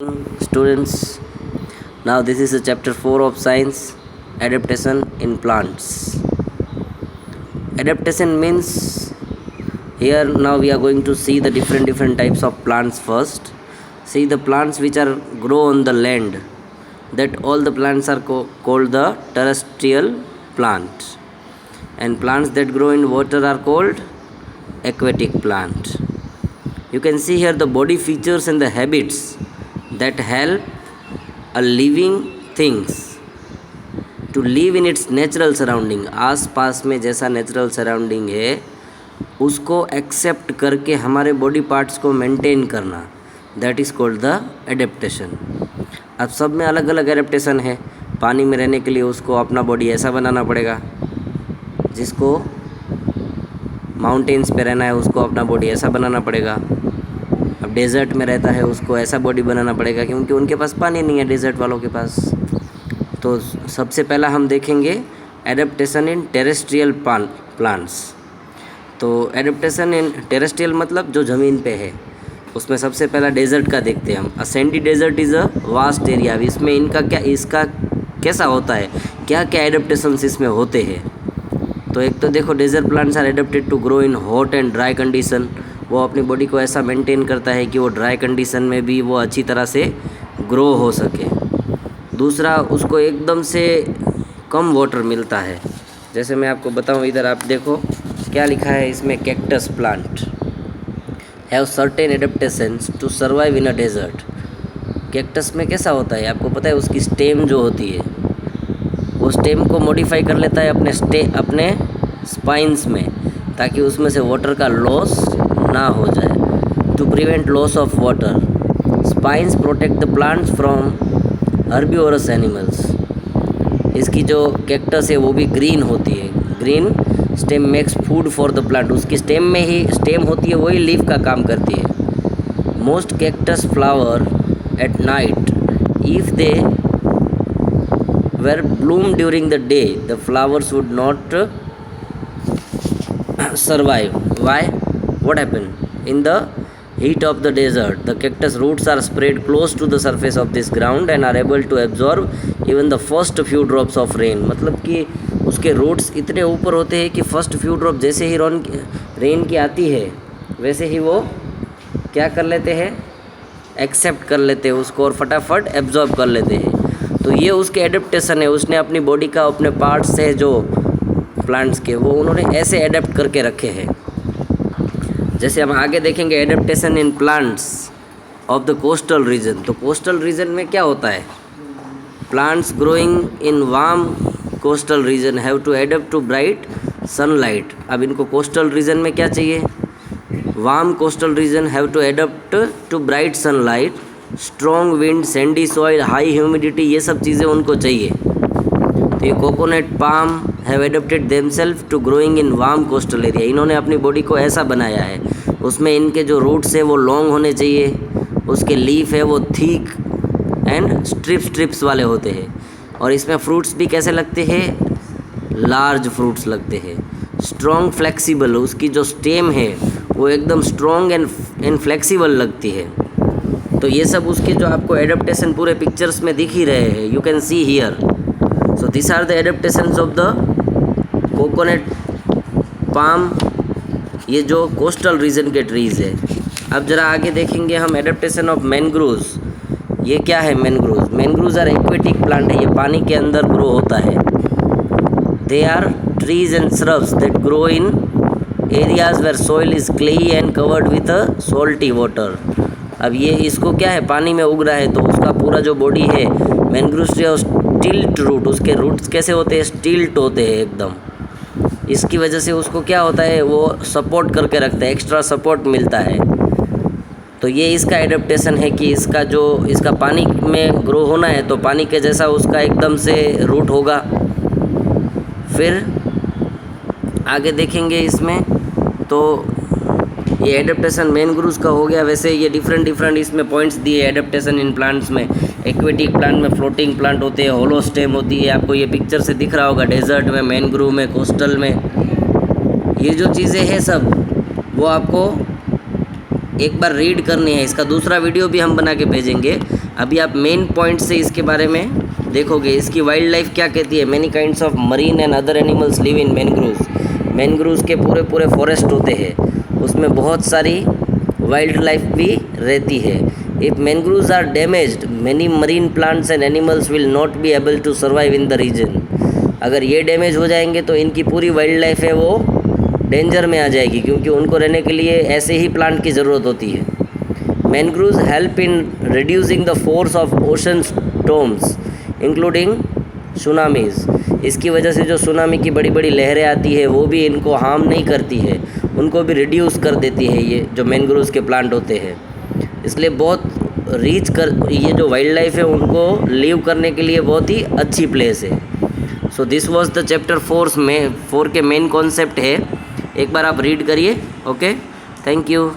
Students, now this is a chapter 4 of science, adaptation in plants. Adaptation means here now we are going to see the different types of plants first. See the plants which are grow on the land, that all the plants are called the terrestrial plants, and plants that grow in water are called aquatic plant. You can see here the body features and the habits that help a living things to live in its natural surrounding. आस पास में जैसा natural surrounding है उसको accept करके हमारे body parts को maintain करना, that is called the adaptation. अब सब में अलग अलग एडेप्टेशन है. पानी में रहने के लिए उसको अपना बॉडी ऐसा बनाना पड़ेगा, जिसको माउंटेन्स पे रहना है उसको अपना बॉडी ऐसा बनाना पड़ेगा. अब डेज़र्ट में रहता है उसको ऐसा बॉडी बनाना पड़ेगा, क्योंकि उनके पास पानी नहीं है डेज़र्ट वालों के पास. तो सबसे पहला हम देखेंगे एडेप्टेशन इन टेरेस्ट्रियल प्लांट्स. तो एडेप्टेशन इन टेरेस्ट्रियल मतलब जो ज़मीन पे है, उसमें सबसे पहला डेज़र्ट का देखते हैं हम. A sandy desert is a vast area. अब इसमें इसका कैसा होता है, क्या क्या एडेप्टेशंस इसमें होते हैं. तो एक तो देखो, desert plants are adapted to grow in hot and dry condition. वो अपनी बॉडी को ऐसा मेंटेन करता है कि वो ड्राई कंडीशन में भी वो अच्छी तरह से ग्रो हो सके. दूसरा, उसको एकदम से कम वाटर मिलता है. जैसे मैं आपको बताऊं, इधर आप देखो क्या लिखा है इसमें. Cactus plant have certain adaptations to survive in a desert. Cactus में कैसा होता है आपको पता है, उसकी स्टेम जो होती है वो स्टेम को मॉडिफाई कर लेता है अपने स्पाइंस में, ताकि उसमें से वाटर का लॉस ना हो जाए. To prevent loss of water, spines protect the plants from herbivorous animals. इसकी जो कैक्टस है वो भी ग्रीन होती है. Green stem makes food for the plant. उसकी स्टेम होती है वही लीफ का काम करती है. Most cactus flower at night. If they were bloomed during the day, the flowers would not survive. Why? What happened? In the heat of the desert, the cactus roots are spread close to the surface of this ground and are able to absorb even the first few drops of rain. मतलब कि उसके roots इतने ऊपर होते हैं कि first few drop जैसे ही rain की आती है वैसे ही वो क्या कर लेते हैं, एक्सेप्ट कर लेते हैं उसको और फटाफट एब्जॉर्ब कर लेते हैं. तो ये उसके एडेप्टेशन है. उसने अपनी बॉडी का अपने पार्ट्स से जो प्लांट्स के वो उन्होंने ऐसे एडेप्ट करके रखे हैं. जैसे हम आगे देखेंगे adaptation in plants of the coastal region. तो कोस्टल रीजन में क्या होता है, plants growing in warm coastal region have to adapt to bright sunlight. अब इनको कोस्टल रीजन में क्या चाहिए, warm coastal region have to adapt to bright sunlight, strong wind, sandy soil, high humidity, ये सब चीज़ें उनको चाहिए. तो ये coconut palm have adapted themselves to growing in warm coastal area. इन्होंने अपनी बॉडी को ऐसा बनाया है, उसमें इनके जो रूट्स है वो लॉन्ग होने चाहिए, उसके लीफ है वो थिक एंड स्ट्रिप्स वाले होते हैं, और इसमें फ्रूट्स भी कैसे लगते हैं, लार्ज फ्रूट्स लगते हैं. स्ट्रॉन्ग फ्लेक्सिबल, उसकी जो स्टेम है वो एकदम स्ट्रॉन्ग एंड फ्लेक्सिबल लगती है. तो ये सब उसके जो आपको एडेप्टेशन पूरे पिक्चर्स में दिख ही रहे हैं. You can see here. So this are the adaptations of the coconut palm. ये जो कोस्टल रीजन के ट्रीज़ है. अब ज़रा आगे देखेंगे हम एडेप्टेशन ऑफ मैनग्रोव्स. ये क्या है mangroves? Mangroves are aquatic plant है. ये पानी के अंदर ग्रो होता है. They are trees and shrubs that grow in areas where soil is clayey and covered with a salty water. अब ये इसको क्या है, पानी में उग रहा है, तो उसका पूरा जो बॉडी है मैनग्रोव्स ट्री और स्टिल्ट रूट, उसके रूट्स कैसे होते हैं, स्टिल्ट होते हैं एकदम. इसकी वजह से उसको क्या होता है, वो सपोर्ट करके रखता है, एक्स्ट्रा सपोर्ट मिलता है. तो ये इसका एडेप्टेशन है कि इसका पानी में ग्रो होना है तो पानी के जैसा उसका एकदम से रूट होगा. फिर आगे देखेंगे इसमें, तो ये एडेप्टेशन मैनग्रोव्स का हो गया. वैसे ये डिफरेंट इसमें पॉइंट्स दिए एडेप्टेशन इन प्लांट्स में. एक्वेटिक प्लांट में फ्लोटिंग प्लांट होते हैं, होलो स्टेम होती है, आपको ये पिक्चर से दिख रहा होगा. डेजर्ट में, मैनग्रोव में, कोस्टल में, ये जो चीज़ें हैं सब वो आपको एक बार रीड करनी है. इसका दूसरा वीडियो भी हम बना के भेजेंगे. अभी आप मेन पॉइंट से इसके बारे में देखोगे। इसकी वाइल्ड लाइफ क्या कहती है? Many kinds of marine and other animals live in mangroves. Mangroves के पूरे पूरे फॉरेस्ट होते हैं, उसमें बहुत सारी वाइल्ड लाइफ भी रहती है। If mangroves are damaged many marine plants and animals will not be able to survive in the region. अगर ये डैमेज हो जाएंगे तो इनकी पूरी वाइल्ड लाइफ है वो डेंजर में आ जाएगी, क्योंकि उनको रहने के लिए ऐसे ही प्लांट की ज़रूरत होती है। Mangroves help in reducing the force of ocean storms including tsunamis. इसकी वजह से जो सुनामी की बड़ी बड़ी लहरें आती है वो भी इनको हार्म नहीं करती है, उनको भी रिड्यूस कर देती है ये जो मैनग्रोव्स के प्लांट होते हैं। इसलिए बहुत ये जो वाइल्ड लाइफ है उनको लीव करने के लिए बहुत ही अच्छी प्लेस है। So this was the chapter 4 के मेन कॉन्सेप्ट है। एक बार आप रीड करिए। Okay, thank you.